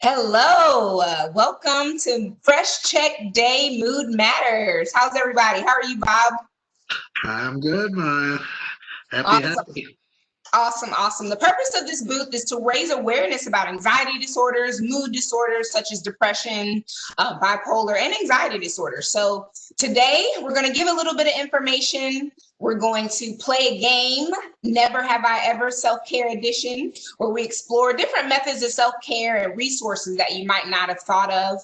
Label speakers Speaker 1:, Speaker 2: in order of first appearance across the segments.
Speaker 1: Hello, welcome to Fresh Check Day Mood Matters. How's everybody? How are you, Bob?
Speaker 2: I'm good, Maya. Happy,
Speaker 1: Awesome.
Speaker 2: happy.
Speaker 1: Awesome. The purpose of this booth is to raise awareness about anxiety disorders, mood disorders such as depression, bipolar, and anxiety disorders. So today we're going to give a little bit of information. We're going to play a game, Never Have I Ever Self-Care Edition, where we explore different methods of self-care and resources that you might not have thought of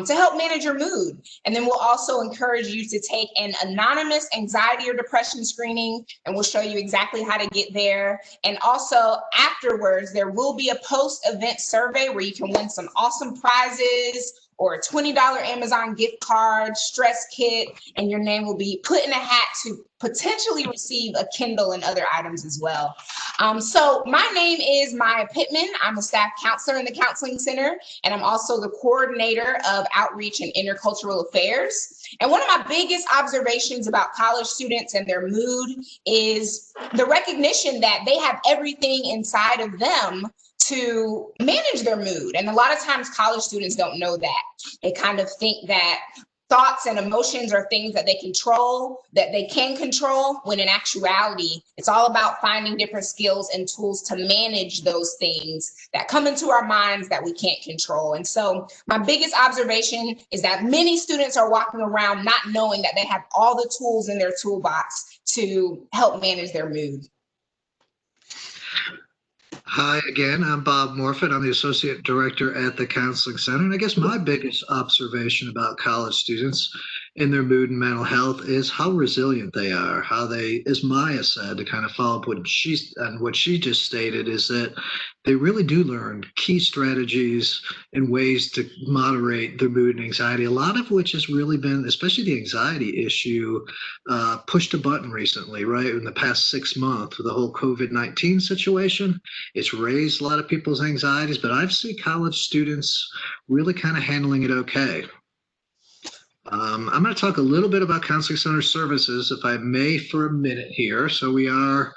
Speaker 1: to help manage your mood. And then we'll also encourage you to take an anonymous anxiety or depression screening, and we'll show you exactly how to get there. And also afterwards, there will be a post-event survey where you can win some awesome prizes or a $20 Amazon gift card, stress kit, and your name will be put in a hat to potentially receive a Kindle and other items as well. So my name is Maya Pittman. I'm a staff counselor in the Counseling Center, and I'm also the coordinator of Outreach and Intercultural Affairs. And one of my biggest observations about college students and their mood is the recognition that they have everything inside of them to manage their mood. And a lot of times college students don't know that. They kind of think that thoughts and emotions are things that they control, that they can control, when in actuality, it's all about finding different skills and tools to manage those things that come into our minds that we can't control. And so my biggest observation is that many students are walking around not knowing that they have all the tools in their toolbox to help manage their mood.
Speaker 2: Hi again, I'm Bob Morfitt. I'm the Associate Director at the Counseling Center. And I guess my biggest observation about college students and their mood and mental health is how resilient they are, how they, as Maya said, to kind of follow up what she just stated, is that they really do learn key strategies and ways to moderate their mood and anxiety, a lot of which has really been, especially the anxiety issue, pushed a button recently, right? In the past 6 months with the whole COVID-19 situation. It's raised a lot of people's anxieties, but I've seen college students really kind of handling it okay. I'm going to talk a little bit about Counseling Center services, if I may, for a minute here. So we are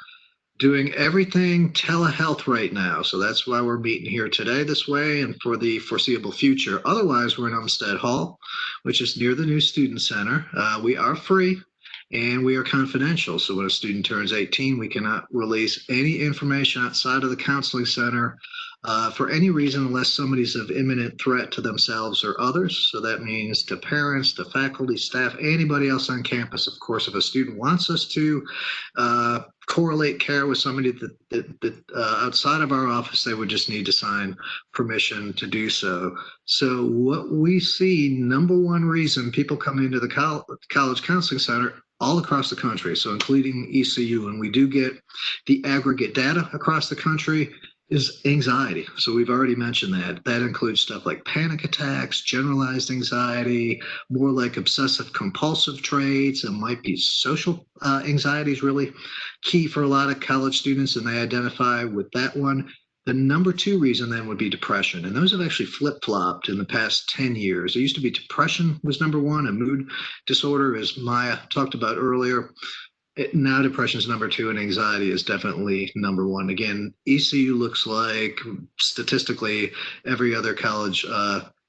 Speaker 2: doing everything telehealth right now. So that's why we're meeting here today this way and for the foreseeable future. Otherwise, we're in Umstead Hall, which is near the new Student Center. We are free and we are confidential. So when a student turns 18, we cannot release any information outside of the Counseling Center for any reason unless somebody's of imminent threat to themselves or others. So that means to parents, to faculty, staff, anybody else on campus. Of course, if a student wants us to correlate care with somebody that outside of our office, they would just need to sign permission to do so. So what we see, number one reason people come into the College Counseling Center all across the country, so including ECU, and we do get the aggregate data across the country, is anxiety. So we've already mentioned that. That includes stuff like panic attacks, generalized anxiety, more like obsessive compulsive traits, and might be social anxiety is really key for a lot of college students, and they identify with that one. The number two reason then would be depression, and those have actually flip-flopped in the past 10 years. It used to be depression was number one, and mood disorder, as Maya talked about earlier. Now depression is number two, and anxiety is definitely number one. Again, ECU looks like statistically every other college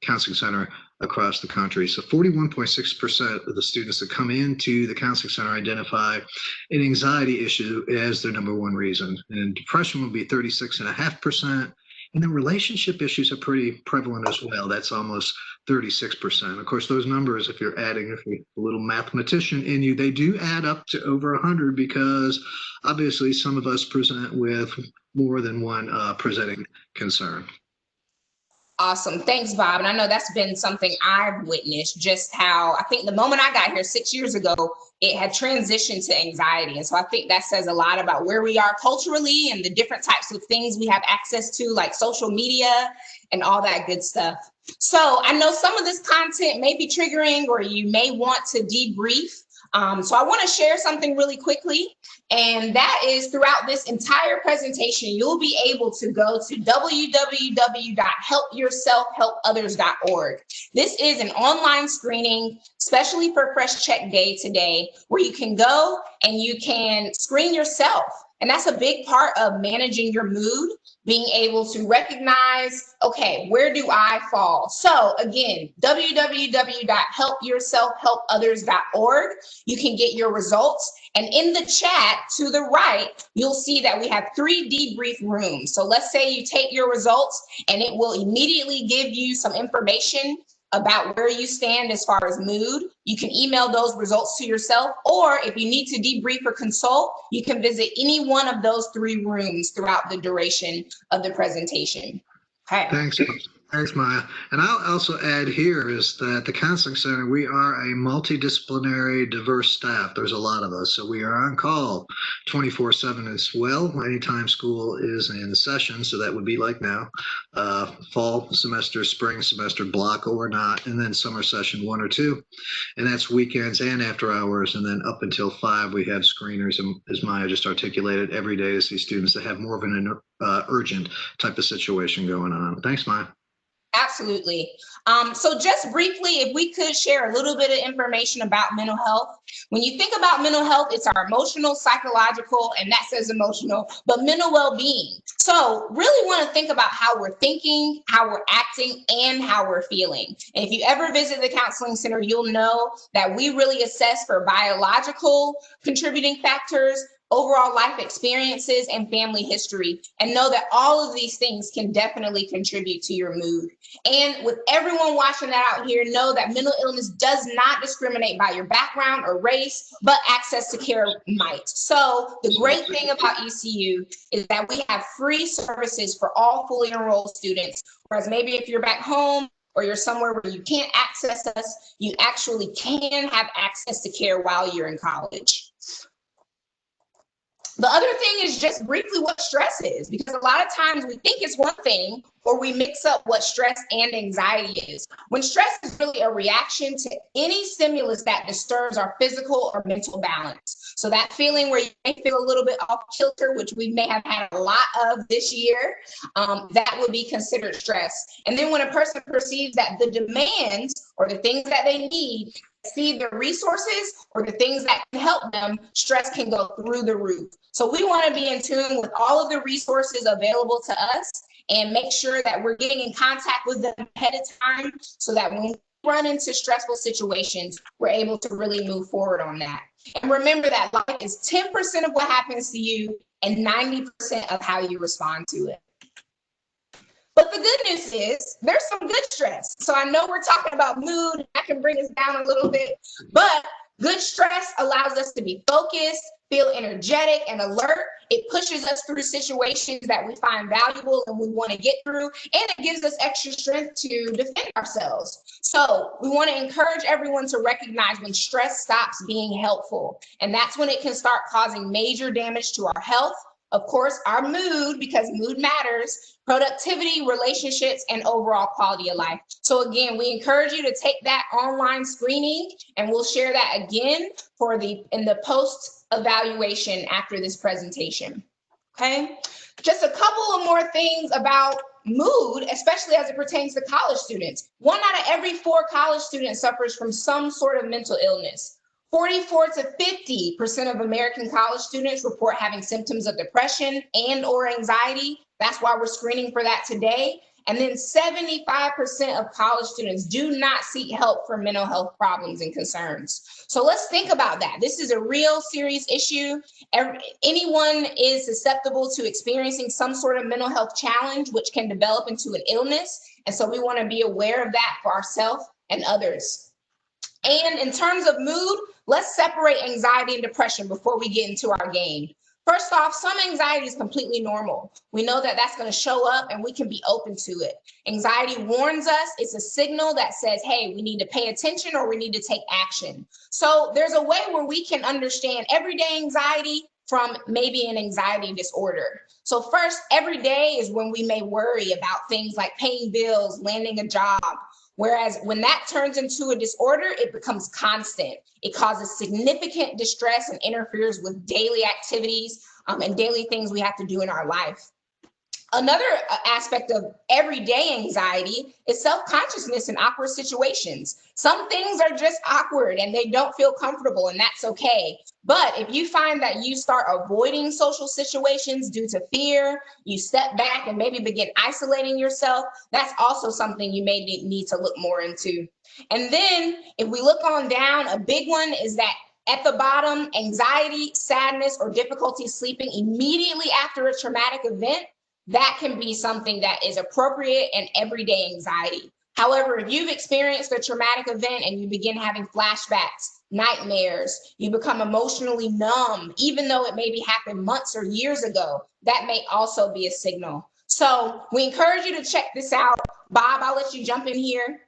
Speaker 2: counseling center across the country. So 41.6% of the students that come into the counseling center identify an anxiety issue as their number one reason. And depression would be 36.5%. And then relationship issues are pretty prevalent as well. That's almost 36%. Of course, those numbers, if you're a little mathematician in you, they do add up to over 100 because obviously some of us present with more than one presenting concern.
Speaker 1: Awesome. Thanks, Bob. And I know that's been something I've witnessed, just how I think the moment I got here 6 years ago, it had transitioned to anxiety. And so I think that says a lot about where we are culturally and the different types of things we have access to, like social media and all that good stuff. So I know some of this content may be triggering or you may want to debrief. So I want to share something really quickly, and that is throughout this entire presentation, you'll be able to go to www.helpyourselfhelpothers.org. This is an online screening, especially for Fresh Check Day today, where you can go and you can screen yourself And that's a big part of managing your mood, being able to recognize, okay, where do I fall? So again, www.helpyourselfhelpothers.org. You can get your results. And in the chat to the right, you'll see that we have 3 debrief rooms. So let's say you take your results and it will immediately give you some information about where you stand as far as mood. You can email those results to yourself, or if you need to debrief or consult, you can visit any one of those 3 rooms throughout the duration of the presentation. Okay.
Speaker 2: Thanks, Maya. And I'll also add here is that the Counseling Center, we are a multidisciplinary, diverse staff. There's a lot of us, so we are on call 24/7 as well, anytime school is in session. So that would be like now, fall semester, spring semester block or not, and then summer session 1 or 2. And that's weekends and after hours. And then up until 5, we have screeners. And as Maya just articulated, every day to see students that have more of an urgent type of situation going on. Thanks, Maya.
Speaker 1: Absolutely. So just briefly, if we could share a little bit of information about mental health. When you think about mental health, it's our emotional, psychological, and that says emotional, but mental well-being. So really want to think about how we're thinking, how we're acting, and how we're feeling. And if you ever visit the Counseling Center, you'll know that we really assess for biological contributing factors, overall life experiences, and family history, and know that all of these things can definitely contribute to your mood. And with everyone watching that out here, know that mental illness does not discriminate by your background or race, but access to care might. So the great thing about ECU is that we have free services for all fully enrolled students, whereas maybe if you're back home or you're somewhere where you can't access us, you actually can have access to care while you're in college. The other thing is just briefly what stress is, because a lot of times we think it's one thing, or we mix up what stress and anxiety is. When stress is really a reaction to any stimulus that disturbs our physical or mental balance. So that feeling where you may feel a little bit off kilter, which we may have had a lot of this year, that would be considered stress. And then when a person perceives that the demands or the things that they need see the resources or the things that can help them, stress can go through the roof. So we want to be in tune with all of the resources available to us and make sure that we're getting in contact with them ahead of time so that when we run into stressful situations, we're able to really move forward on that. And remember that life is 10% of what happens to you and 90% of how you respond to it. But the good news is there's some good stress. So I know we're talking about mood, that can bring us down a little bit, but good stress allows us to be focused, feel energetic and alert. It pushes us through situations that we find valuable and we want to get through, and it gives us extra strength to defend ourselves. So we want to encourage everyone to recognize when stress stops being helpful, and that's when it can start causing major damage to our health, of course, our mood, because mood matters, productivity, relationships, and overall quality of life. So again, we encourage you to take that online screening, and we'll share that again in the post evaluation after this presentation. Okay, just a couple of more things about mood, especially as it pertains to college students. 1 out of every 4 college students suffers from some sort of mental illness. 44 to 50% of American college students report having symptoms of depression and or anxiety. That's why we're screening for that today. And then 75% of college students do not seek help for mental health problems and concerns. So let's think about that. This is a real serious issue. Anyone is susceptible to experiencing some sort of mental health challenge, which can develop into an illness. And so we want to be aware of that for ourselves and others. And in terms of mood, let's separate anxiety and depression before we get into our game. First off, some anxiety is completely normal. We know that that's going to show up and we can be open to it. Anxiety warns us. It's a signal that says, hey, we need to pay attention or we need to take action. So there's a way where we can understand everyday anxiety from maybe an anxiety disorder. So first, every day is when we may worry about things like paying bills, landing a job. Whereas when that turns into a disorder, it becomes constant. It causes significant distress and interferes with daily activities and daily things we have to do in our life. Another aspect of everyday anxiety is self-consciousness in awkward situations. Some things are just awkward and they don't feel comfortable, and that's okay. But if you find that you start avoiding social situations due to fear, you step back and maybe begin isolating yourself, that's also something you may need to look more into. And then if we look on down, a big one is that at the bottom, anxiety, sadness, or difficulty sleeping immediately after a traumatic event, that can be something that is appropriate and everyday anxiety. However, if you've experienced a traumatic event and you begin having flashbacks, nightmares, you become emotionally numb, even though it maybe happened months or years ago, that may also be a signal. So we encourage you to check this out. Bob, I'll let you jump in here.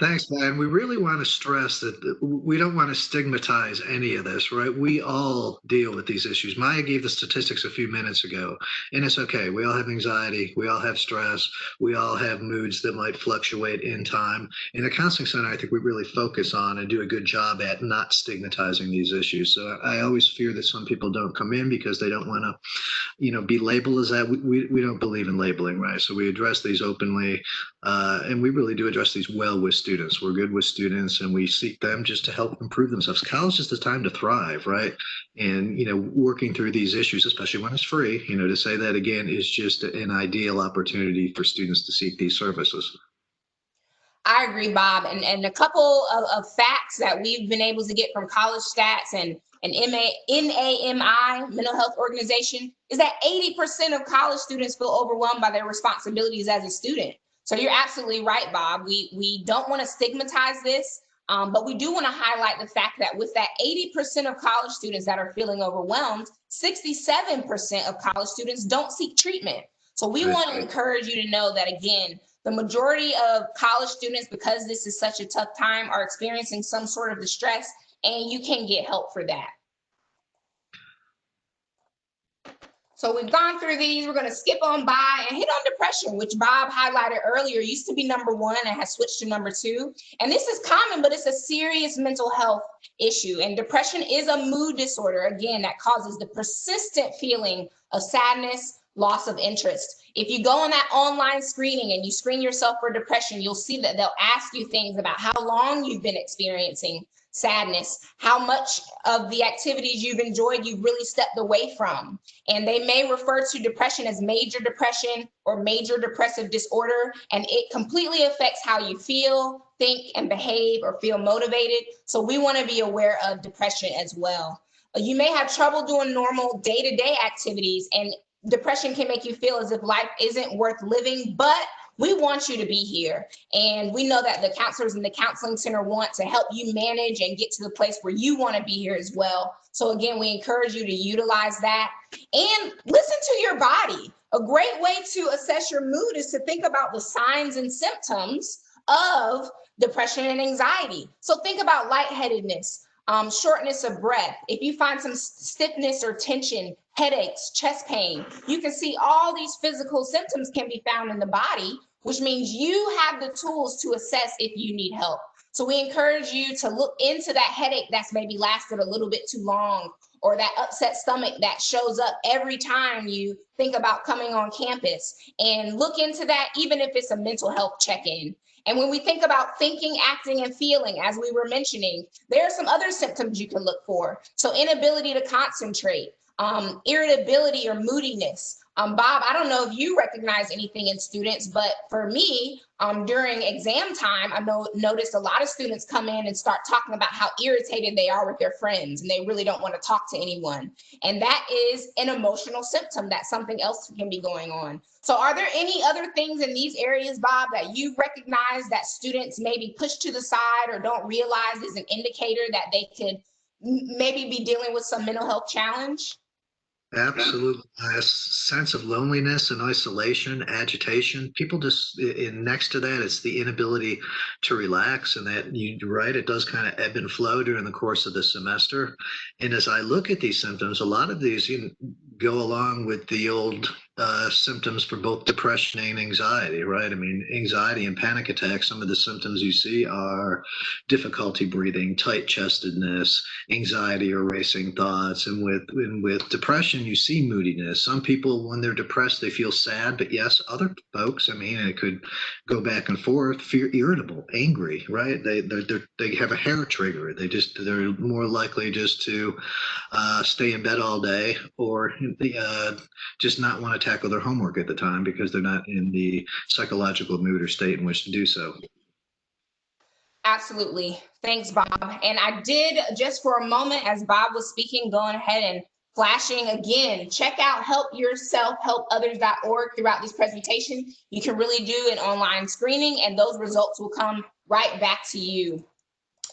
Speaker 2: Thanks, man. We really want to stress that we don't want to stigmatize any of this, right? We all deal with these issues. Maya gave the statistics a few minutes ago, and it's okay. We all have anxiety. We all have stress. We all have moods that might fluctuate in time. In the counseling center, I think we really focus on and do a good job at not stigmatizing these issues. So I always fear that some people don't come in because they don't want to, be labeled as that. We don't believe in labeling, right? So we address these openly, and we really do address these well with students. We're good with students, and we seek them just to help improve themselves. College is the time to thrive, right? And working through these issues, especially when it's free, to say that again is just an ideal opportunity for students to seek these services.
Speaker 1: I agree, Bob. And a couple of facts that we've been able to get from college stats and NAMI, Mental Health Organization, is that 80% of college students feel overwhelmed by their responsibilities as a student. So you're absolutely right, Bob. We don't want to stigmatize this, but we do want to highlight the fact that with that 80% of college students that are feeling overwhelmed, 67% of college students don't seek treatment. So we want to encourage you to know that, again, the majority of college students, because this is such a tough time, are experiencing some sort of distress, and you can get help for that. So we've gone through these. We're going to skip on by and hit on depression, which Bob highlighted earlier. Used to be number 1 and has switched to number 2. And this is common, but it's a serious mental health issue. And depression is a mood disorder, again, that causes the persistent feeling of sadness, loss of interest. If you go on that online screening and you screen yourself for depression, you'll see that they'll ask you things about how long you've been experiencing sadness, how much of the activities you've enjoyed you've really stepped away from. And they may refer to depression as major depression or major depressive disorder, and it completely affects how you feel, think, and behave or feel motivated. So we want to be aware of depression as well. You may have trouble doing normal day-to-day activities, and depression can make you feel as if life isn't worth living, but we want you to be here. And we know that the counselors in the counseling center want to help you manage and get to the place where you want to be here as well. So again, we encourage you to utilize that and listen to your body. A great way to assess your mood is to think about the signs and symptoms of depression and anxiety. So think about lightheadedness, shortness of breath. If you find some stiffness or tension, headaches, chest pain, you can see all these physical symptoms can be found in the body, which means you have the tools to assess if you need help. So we encourage you to look into that headache that's maybe lasted a little bit too long, or that upset stomach that shows up every time you think about coming on campus, and look into that even if it's a mental health check-in. And when we think about thinking, acting, and feeling, as we were mentioning, there are some other symptoms you can look for. So inability to concentrate, irritability or moodiness. Bob, I don't know if you recognize anything in students, but for me, during exam time, I noticed a lot of students come in and start talking about how irritated they are with their friends and they really don't want to talk to anyone. And that is an emotional symptom that something else can be going on. So are there any other things in these areas, Bob, that you recognize that students maybe push to the side or don't realize is an indicator that they could maybe be dealing with some mental health challenge?
Speaker 2: Absolutely. A sense of loneliness and isolation, agitation. People just, next to that, it's the inability to relax. And that, you're right, it does kind of ebb and flow during the course of the semester. And as I look at these symptoms, a lot of these go along with the old symptoms for both depression and anxiety, right? I mean, anxiety and panic attacks, some of the symptoms you see are difficulty breathing, tight chestedness, anxiety or racing thoughts. And with depression, you see moodiness. Some people, when they're depressed, they feel sad, but yes, other folks, I mean, it could go back and forth, feel irritable, angry, right? They have a hair trigger. They're more likely just to stay in bed all day, or just not want to tackle their homework at the time because they're not in the psychological mood or state in which to do so.
Speaker 1: Absolutely. Thanks, Bob. And I did, just for a moment, as Bob was speaking, going ahead and flashing again, check out helpyourself.helpothers.org throughout this presentation. You can really do an online screening and those results will come right back to you.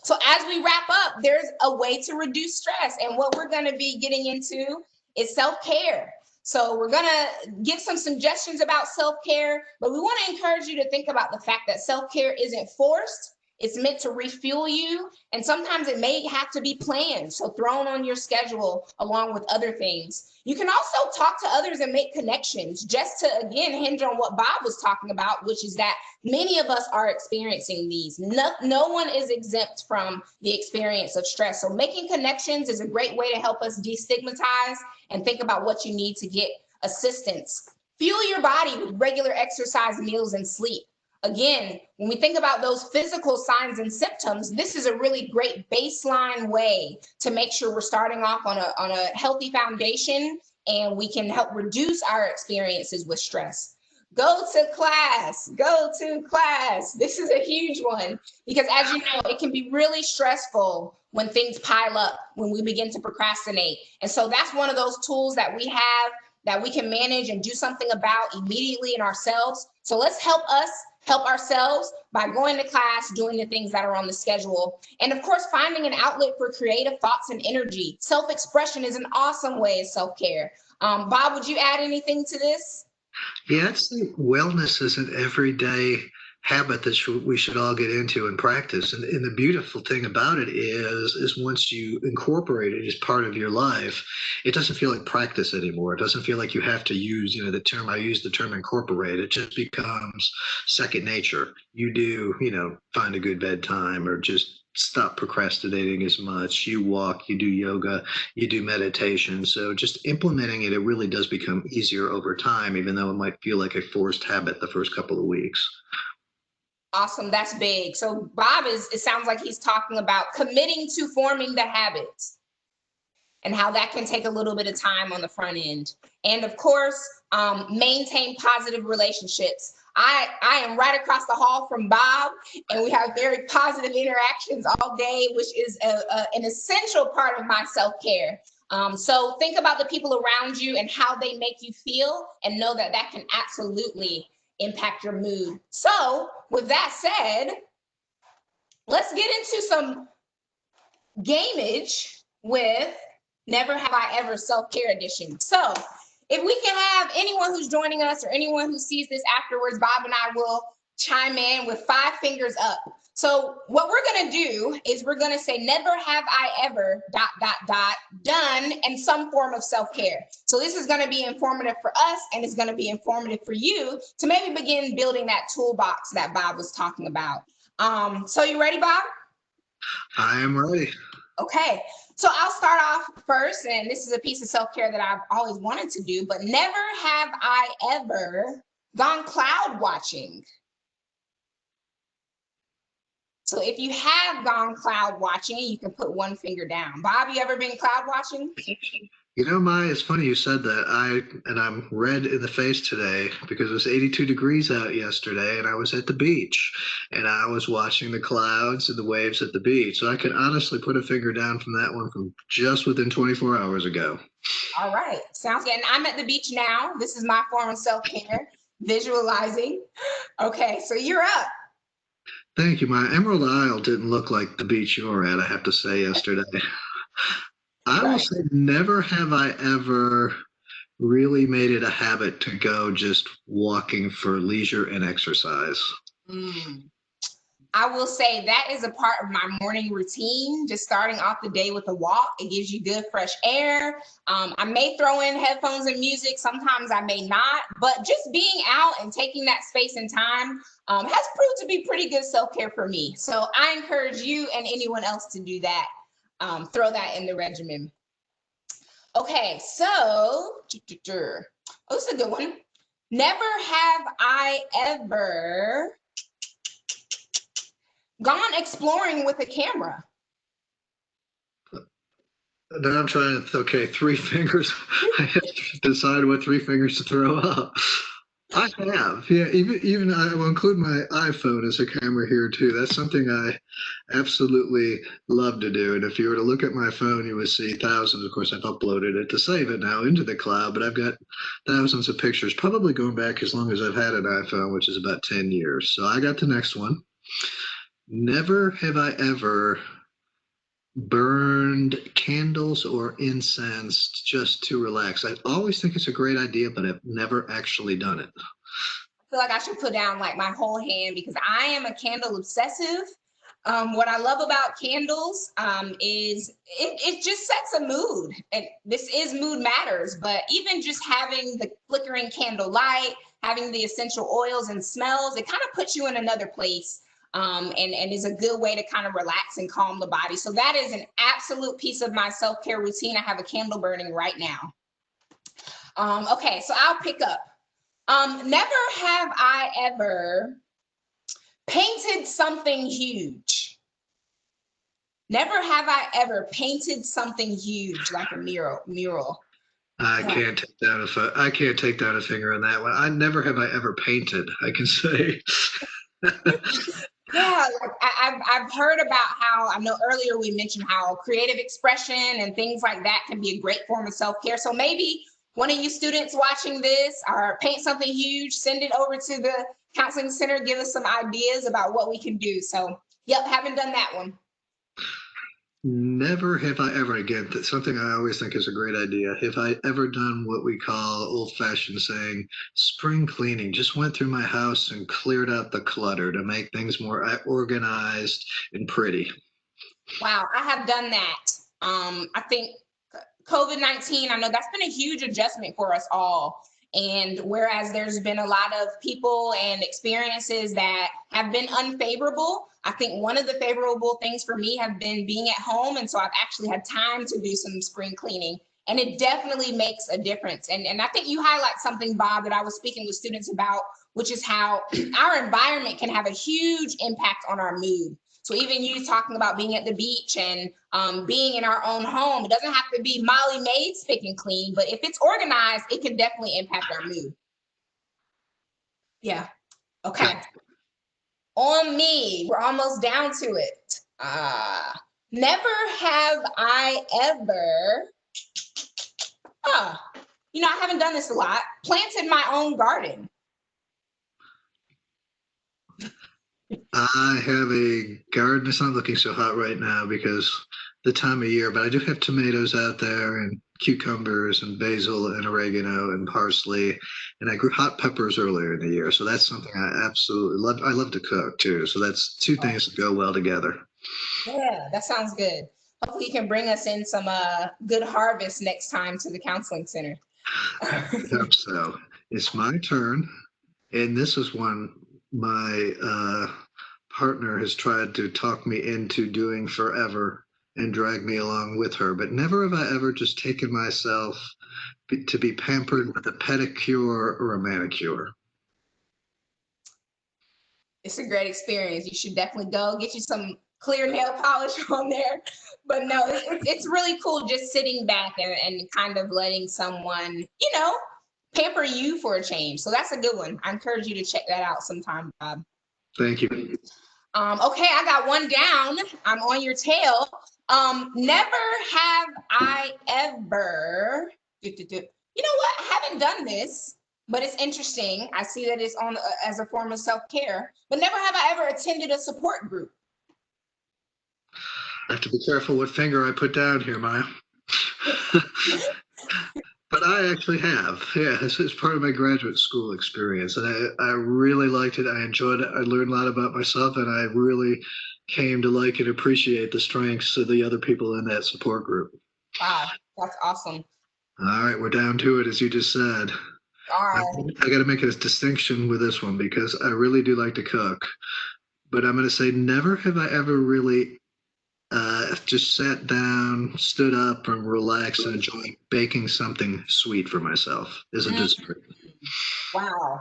Speaker 1: So as we wrap up, there's a way to reduce stress. And what we're going to be getting into is self-care. So we're going to give some suggestions about self-care, but we want to encourage you to think about the fact that self-care isn't forced. It's meant to refuel you. And sometimes it may have to be planned, so thrown on your schedule along with other things. You can also talk to others and make connections, just to, again, hinge on what Bob was talking about, which is that many of us are experiencing these. No one is exempt from the experience of stress. So making connections is a great way to help us destigmatize and think about what you need to get assistance. Fuel your body with regular exercise, meals, and sleep. Again, when we think about those physical signs and symptoms, this is a really great baseline way to make sure we're starting off on a healthy foundation and we can help reduce our experiences with stress. Go to class, go to class. This is a huge one because, as you know, it can be really stressful when things pile up, when we begin to procrastinate. And so that's one of those tools that we have that we can manage and do something about immediately in ourselves. So let's help ourselves by going to class, doing the things that are on the schedule. And of course, finding an outlet for creative thoughts and energy. Self-expression is an awesome way of self-care. Bob, would you add anything to this?
Speaker 2: Yeah, I'd say wellness is an everyday habit that we should all get into and practice. And the beautiful thing about it is once you incorporate it as part of your life, it doesn't feel like practice anymore. It doesn't feel like you have to use, the term, I use the term incorporate. It just becomes second nature. You do, find a good bedtime or just stop procrastinating as much. You walk, you do yoga, you do meditation. So just implementing it, it really does become easier over time, even though it might feel like a forced habit the first couple of weeks.
Speaker 1: Awesome. That's big. So Bob it sounds like he's talking about committing to forming the habits and how that can take a little bit of time on the front end. And of course, maintain positive relationships. I am right across the hall from Bob, and we have very positive interactions all day, which is an essential part of my self-care. So think about the people around you and how they make you feel, and know that that can absolutely impact your mood. So with that said, let's get into some gamage with Never Have I Ever Self-Care Edition. So if we can have anyone who's joining us or anyone who sees this afterwards, Bob and I will chime in with 5 fingers up. So what we're going to do is we're going to say, never have I ever ... done in some form of self-care. So this is going to be informative for us, and it's going to be informative for you to maybe begin building that toolbox that Bob was talking about. So you ready, Bob?
Speaker 2: I am ready.
Speaker 1: Okay, so I'll start off first, and this is a piece of self-care that I've always wanted to do, but never have I ever gone cloud watching. So if you have gone cloud watching, you can put 1 finger down. Bob, you ever been cloud watching?
Speaker 2: Maya, it's funny you said that. I'm red in the face today because it was 82 degrees out yesterday, and I was at the beach, and I was watching the clouds and the waves at the beach. So I could honestly put a finger down from that one from just within 24 hours ago.
Speaker 1: All right, sounds good. And I'm at the beach now. This is my form of self-care, visualizing. Okay, so you're up.
Speaker 2: Thank you, Maya. Emerald Isle didn't look like the beach you were at, I have to say, yesterday. I will say never have I ever really made it a habit to go just walking for leisure and exercise.
Speaker 1: I will say that is a part of my morning routine, just starting off the day with a walk. It gives you good, fresh air. I may throw in headphones and music. Sometimes I may not, but just being out and taking that space and time has proved to be pretty good self-care for me. So I encourage you and anyone else to do that. Throw that in the regimen. Okay, so, oh, this is a good one. Never have I ever gone exploring with a camera.
Speaker 2: Then I'm trying to, okay, three fingers. I have to decide what three fingers to throw up. I have, yeah. Even I will include my iPhone as a camera here too. That's something I absolutely love to do. And if you were to look at my phone, you would see thousands. Of course, I've uploaded it to save it now into the cloud, but I've got thousands of pictures, probably going back as long as I've had an iPhone, which is about 10 years. So I got the next one. Never have I ever burned candles or incense just to relax. I always think it's a great idea, but I've never actually done it.
Speaker 1: I feel like I should put down like my whole hand because I am a candle obsessive. What I love about candles is it just sets a mood. And this is mood matters, but even just having the flickering candle light, having the essential oils and smells, it kind of puts you in another place. And is a good way to kind of relax and calm the body. So that is an absolute piece of my self-care routine. I have a candle burning right now. Okay, so I'll pick up. Never have I ever painted something huge. Never have I ever painted something huge like a mural.
Speaker 2: I can't take down I can't take down a finger on that one. I never have I ever painted, I can say.
Speaker 1: Yeah, like I've heard about how, I know earlier we mentioned how creative expression and things like that can be a great form of self-care. So maybe one of you students watching this or paint something huge, send it over to the counseling center, give us some ideas about what we can do. So yep, haven't done that one.
Speaker 2: Never have I ever, again, that's something I always think is a great idea. Have I ever done what we call old-fashioned saying, spring cleaning? Just went through my house and cleared out the clutter to make things more organized and pretty.
Speaker 1: Wow, I have done that. I think COVID-19, I know that's been a huge adjustment for us all. And whereas there's been a lot of people and experiences that have been unfavorable, I think one of the favorable things for me have been being at home. And so I've actually had time to do some spring cleaning. And it definitely makes a difference. And I think you highlight something, Bob, that I was speaking with students about, which is how our environment can have a huge impact on our mood. So even you talking about being at the beach and being in our own home, it doesn't have to be Molly Maid spick and clean, but if it's organized, it can definitely impact our mood. Yeah. Okay. On me, we're almost down to it. Never have I ever, you know, I haven't done this a lot, planted my own garden.
Speaker 2: I have a garden. It's not looking so hot right now because the time of year, but I do have tomatoes out there and cucumbers and basil and oregano and parsley. And I grew hot peppers earlier in the year. So that's something I absolutely love. I love to cook too. So that's two things that go well together.
Speaker 1: Yeah, that sounds good. Hopefully you can bring us in some good harvest next time to the counseling center.
Speaker 2: I hope so. It's my turn. And this is one my partner has tried to talk me into doing forever and drag me along with her. But never have I ever just taken myself to be pampered with a pedicure or a manicure.
Speaker 1: It's a great experience. You should definitely go get you some clear nail polish on there. But no, it's really cool just sitting back and kind of letting someone, you know, pamper you for a change. So that's a good one. I encourage you to check that out sometime, Bob.
Speaker 2: Thank you.
Speaker 1: Okay, I got one down. I'm on your tail. Never have I ever, you know what? I haven't done this, but it's interesting. I see that it's on as a form of self-care, but never have I ever attended a support group.
Speaker 2: I have to be careful what finger I put down here, Maya. But I actually have. Yeah, this is part of my graduate school experience. And I really liked it. I enjoyed it. I learned a lot about myself, and I really came to like and appreciate the strengths of the other people in that support group.
Speaker 1: Wow, that's awesome.
Speaker 2: All right, we're down to it, as you just said.
Speaker 1: All
Speaker 2: I,
Speaker 1: right.
Speaker 2: I got to make a distinction with this one because I really do like to cook. But I'm going to say never have I ever really just sat down, stood up, and relaxed and enjoyed baking something sweet for myself as a
Speaker 1: Mm,
Speaker 2: dessert.
Speaker 1: wow.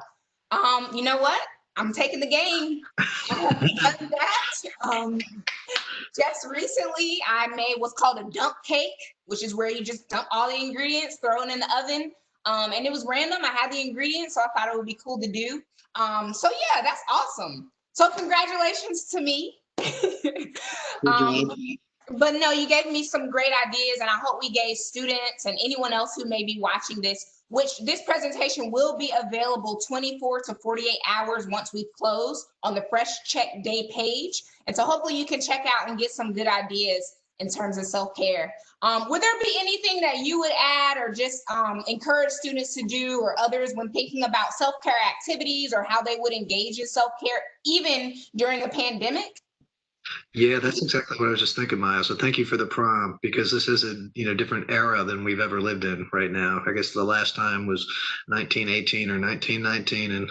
Speaker 1: You know what? I'm taking the game. I have done that. Just recently, I made what's called a dump cake, which is where you just dump all the ingredients, throw it in the oven. And it was random. I had the ingredients, so I thought it would be cool to do. So yeah, that's awesome. So congratulations to me.
Speaker 2: Good
Speaker 1: um,
Speaker 2: job.
Speaker 1: but no, you gave me some great ideas, and I hope we gave students and anyone else who may be watching this, which this presentation will be available 24 to 48 hours once we close on the Fresh Check Day page. And so hopefully you can check out and get some good ideas in terms of self-care. Would there be anything that you would add or just encourage students to do or others when thinking about self-care activities or how they would engage in self-care even during a pandemic?
Speaker 2: Yeah, that's exactly what I was just thinking, Miles. So thank you for the prompt because this is a different era than we've ever lived in right now. I guess the last time was 1918 or 1919, and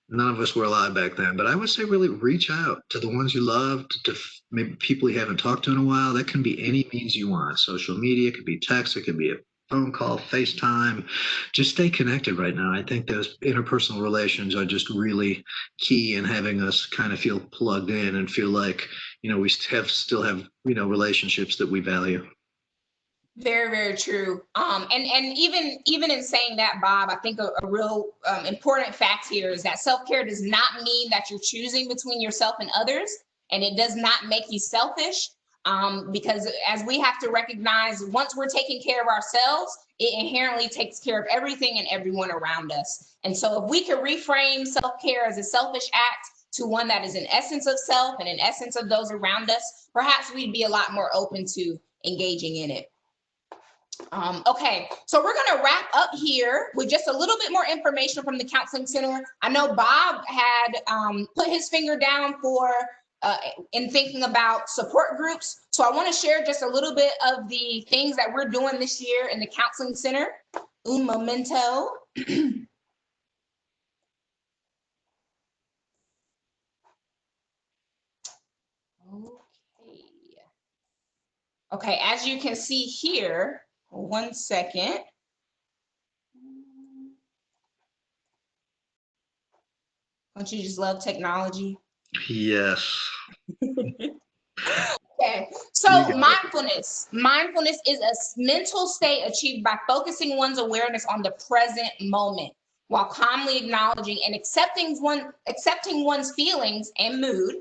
Speaker 2: none of us were alive back then. But I would say really reach out to the ones you love, to maybe people you haven't talked to in a while. That can be any means you want. Social media, it could be text, it could be a phone call, FaceTime. Just stay connected right now. I think those interpersonal relations are just really key in having us kind of feel plugged in and feel like we still have relationships that we value.
Speaker 1: Very, very true. And even in saying that, Bob, I think a real important fact here is that self-care does not mean that you're choosing between yourself and others, and it does not make you selfish. Because as we have to recognize, once we're taking care of ourselves, it inherently takes care of everything and everyone around us. And so if we could reframe self-care as a selfish act to one that is an essence of self and an essence of those around us, perhaps we'd be a lot more open to engaging in it. Okay, so we're going to wrap up here with just a little bit more information from the Counseling Center. I know Bob had put his finger down for in thinking about support groups. So I want to share just a little bit of the things that we're doing this year in the Counseling Center. Un momento. Okay. Okay, as you can see here, 1 second. Don't you just love technology?
Speaker 2: Yes.
Speaker 1: Okay, so mindfulness is a mental state achieved by focusing one's awareness on the present moment while calmly acknowledging and accepting one's feelings and mood,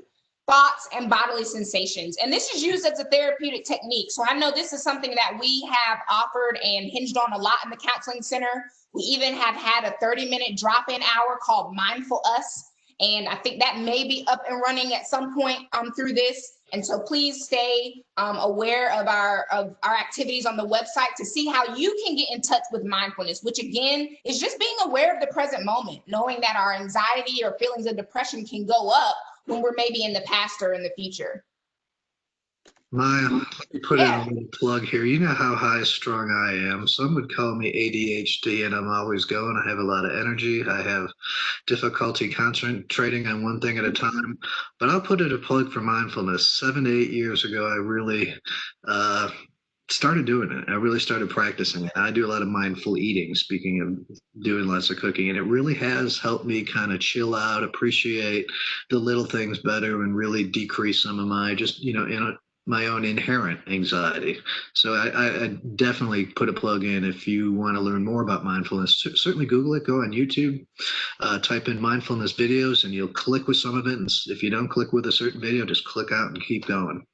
Speaker 1: thoughts, and bodily sensations. And this is used as a therapeutic technique. So I know this is something that we have offered and hinged on a lot in the Counseling Center. We even have had a 30-minute drop-in hour called Mindful Us. And I think that may be up and running at some point through this. And so please stay aware of our activities on the website to see how you can get in touch with mindfulness, which again is just being aware of the present moment, knowing that our anxiety or feelings of depression can go up when we're maybe in the past or in the future.
Speaker 2: Maya, let me put in
Speaker 1: Yeah.
Speaker 2: a little plug here. You know how high strung I am. Some would call me ADHD, and I'm always going. I have a lot of energy. I have difficulty concentrating on one thing at a time. But I'll put in a plug for mindfulness. 7 to 8 years ago, I really started doing it. I really started practicing it. I do a lot of mindful eating, speaking of doing lots of cooking, and it really has helped me kind of chill out, appreciate the little things better, and really decrease some of my my own inherent anxiety. So I definitely put a plug in if you want to learn more about mindfulness. Certainly Google it, go on YouTube, type in mindfulness videos, and you'll click with some of it. And if you don't click with a certain video, just click out and keep going.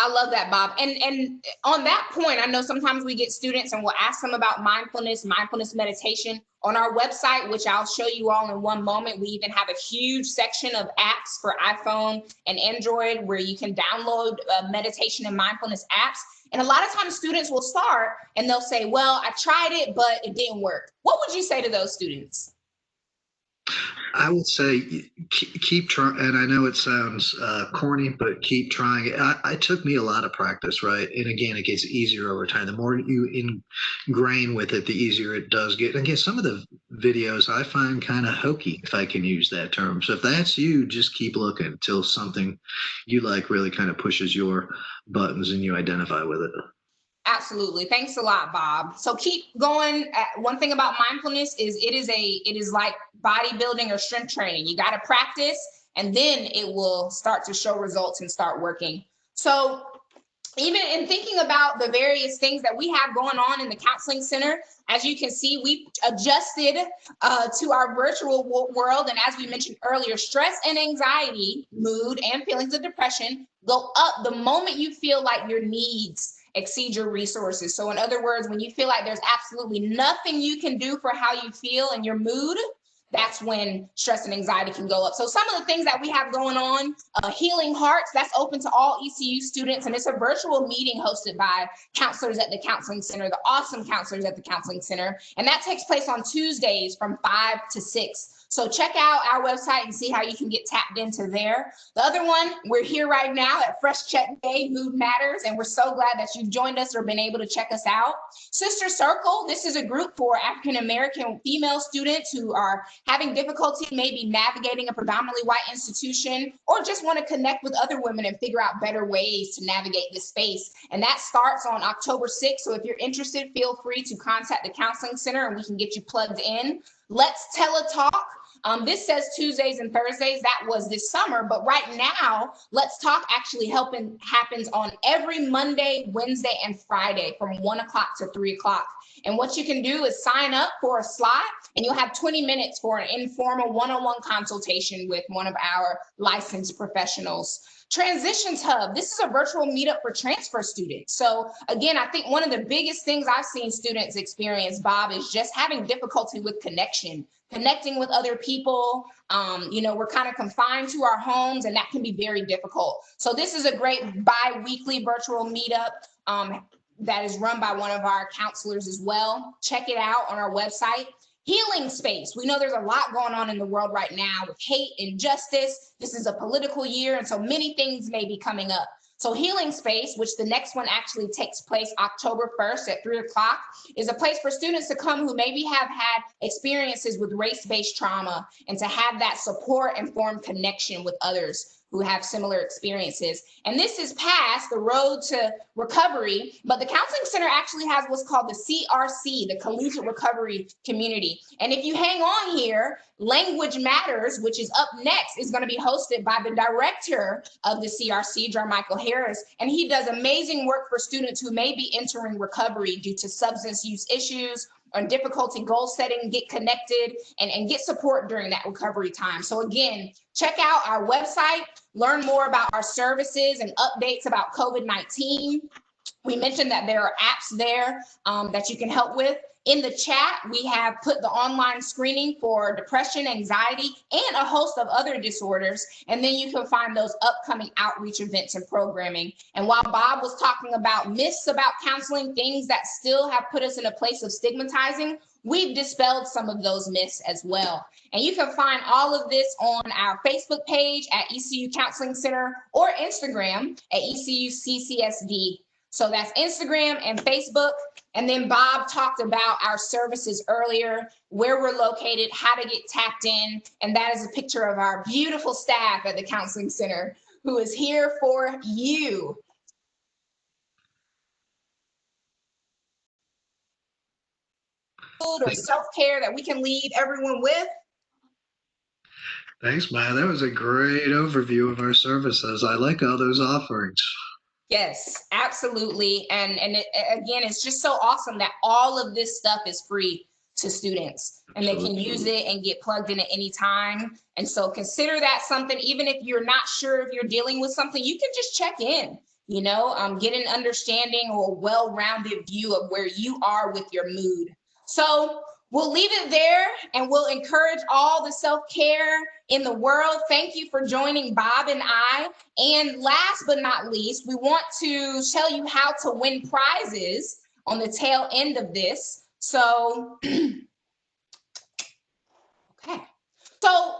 Speaker 1: I love that, Bob. And on that point, I know sometimes we get students and we'll ask them about mindfulness meditation. On our website, which I'll show you all in one moment, we even have a huge section of apps for iPhone and Android where you can download meditation and mindfulness apps. And a lot of times students will start and they'll say, well, I tried it, but it didn't work. What would you say to those students?
Speaker 2: I would say keep trying, and I know it sounds corny, but keep trying it. It took me a lot of practice, right? And again, it gets easier over time. The more you ingrain with it, the easier it does get. And again, some of the videos I find kind of hokey, if I can use that term. So if that's you, just keep looking until something you like really kind of pushes your buttons and you identify with it.
Speaker 1: Absolutely. Thanks a lot, Bob. So keep going. One thing about mindfulness is it is like bodybuilding or strength training. You got to practice and then it will start to show results and start working. So even in thinking about the various things that we have going on in the counseling center, as you can see, we've adjusted to our virtual world. And as we mentioned earlier, stress and anxiety, mood, and feelings of depression go up the moment you feel like your needs exceed your resources. So in other words, when you feel like there's absolutely nothing you can do for how you feel and your mood, that's when stress and anxiety can go up. So some of the things that we have going on, Healing Hearts, that's open to all ECU students. And it's a virtual meeting hosted by counselors at the counseling center, the awesome counselors at the counseling center. And that takes place on Tuesdays from 5 to 6. So check out our website and see how you can get tapped into there. The other one, we're here right now at Fresh Check Day, Mood Matters, and we're so glad that you've joined us or been able to check us out. Sister Circle, this is a group for African-American female students who are having difficulty maybe navigating a predominantly white institution or just want to connect with other women and figure out better ways to navigate this space. And that starts on October 6th. So if you're interested, feel free to contact the counseling center and we can get you plugged in. Let's Teletalk. This says Tuesdays and Thursdays. That was this summer, but right now, Let's Talk actually happens on every Monday, Wednesday, and Friday from 1 o'clock to 3 o'clock. And what you can do is sign up for a slot and you'll have 20 minutes for an informal one-on-one consultation with one of our licensed professionals. Transitions Hub, this is a virtual meetup for transfer students. So again, I think one of the biggest things I've seen students experience, Bob, is just having difficulty with connecting with other people. We're kind of confined to our homes and that can be very difficult. So this is a great bi-weekly virtual meetup that is run by one of our counselors as well. Check it out on our website. Healing Space. We know there's a lot going on in the world right now with hate, injustice. This is a political year, and so many things may be coming up. So Healing Space, which the next one actually takes place October 1st at 3 o'clock, is a place for students to come who maybe have had experiences with race-based trauma and to have that support and form connection with others who have similar experiences. And this is past the road to recovery, but the counseling center actually has what's called the CRC, the Collegiate Recovery Community. And if you hang on here, Language Matters, which is up next, is going to be hosted by the director of the CRC, Michael Harris, and he does amazing work for students who may be entering recovery due to substance use issues or difficulty goal setting, get connected and get support during that recovery time. So again, check out our website, learn more about our services and updates about COVID-19. We mentioned that there are apps there that you can help with. In the chat, we have put the online screening for depression, anxiety, and a host of other disorders. And then you can find those upcoming outreach events and programming. And while Bob was talking about myths about counseling, things that still have put us in a place of stigmatizing, we've dispelled some of those myths as well. And you can find all of this on our Facebook page at ECU Counseling Center or Instagram at ECU CCSD. So that's Instagram and Facebook. And then Bob talked about our services earlier, where we're located, how to get tapped in. And that is a picture of our beautiful staff at the counseling center who is here for you. Or self-care that we can leave everyone with.
Speaker 2: Thanks, Maya. That was a great overview of our services. I like all those offerings.
Speaker 1: Yes, absolutely. And again, it's just so awesome that all of this stuff is free to students and they can use it and get plugged in at any time. And so consider that something, even if you're not sure if you're dealing with something, you can just check in. get an understanding or a well-rounded view of where you are with your mood. So we'll leave it there, and we'll encourage all the self-care in the world. Thank you for joining Bob and I. And last but not least, we want to tell you how to win prizes on the tail end of this. So, okay. So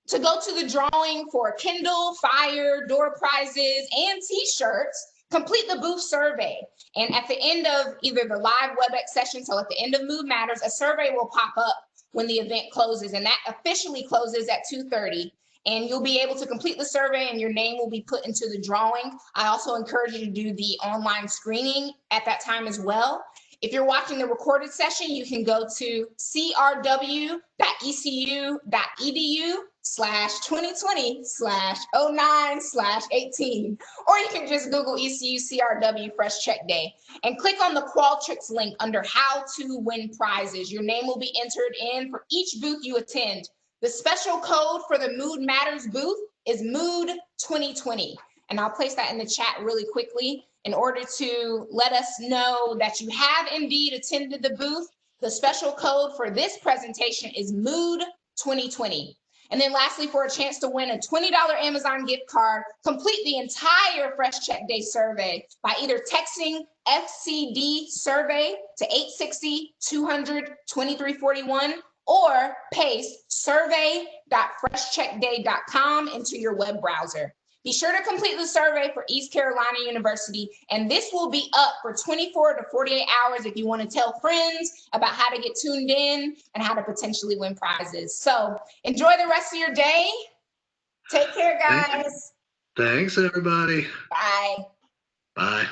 Speaker 1: to go to the drawing for Kindle, Fire, door prizes, and t-shirts, complete the booth survey. And at the end of either the live WebEx session, so at the end of Mood Matters, a survey will pop up when the event closes, and that officially closes at 2:30. And you'll be able to complete the survey and your name will be put into the drawing. I also encourage you to do the online screening at that time as well. If you're watching the recorded session, you can go to crw.ecu.edu/2020/09/18, or you can just Google ECU CRW Fresh Check Day and click on the Qualtrics link under How to Win Prizes. Your name will be entered in for each booth you attend. The special code for the Mood Matters booth is Mood 2020. And I'll place that in the chat really quickly in order to let us know that you have indeed attended the booth. The special code for this presentation is Mood 2020. And then lastly, for a chance to win a $20 Amazon gift card, complete the entire Fresh Check Day survey by either texting FCD survey to 860-200-2341 or paste survey.freshcheckday.com into your web browser. Be sure to complete the survey for East Carolina University, and this will be up for 24 to 48 hours if you want to tell friends about how to get tuned in and how to potentially win prizes. So enjoy the rest of your day. Take care, guys.
Speaker 2: Thanks, everybody.
Speaker 1: Bye.
Speaker 2: Bye.